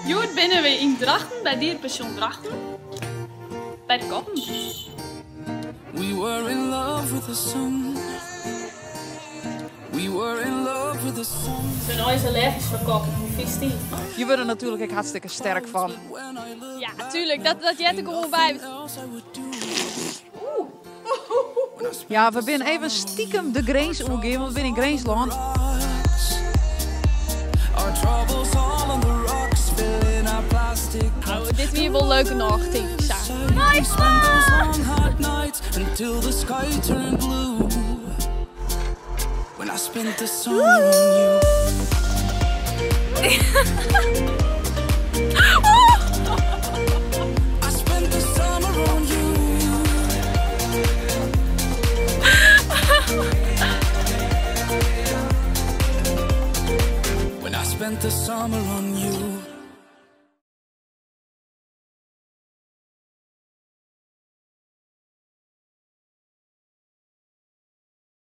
Jood binnen we in Drachten, bij Dierenpension Drachten. Bij de katten. We were in love with the sun. We were in love with the sun. Ik ben nooit allergisch voor katten, hoe vies die? Je wordt er natuurlijk ook hartstikke sterk van. Ja, tuurlijk, dat jij er gewoon bij. Ja, we zijn even stiekem de grens omgeven, want we zijn in Grensland. Our troubles all on the rocks, filling our plastic. Nou, dit weer wel leuke nacht, ik zeg. We spent those long hard nights until the sky turned blue. When I spent the summer on you. I spent the summer on you. When I spent the summer on you.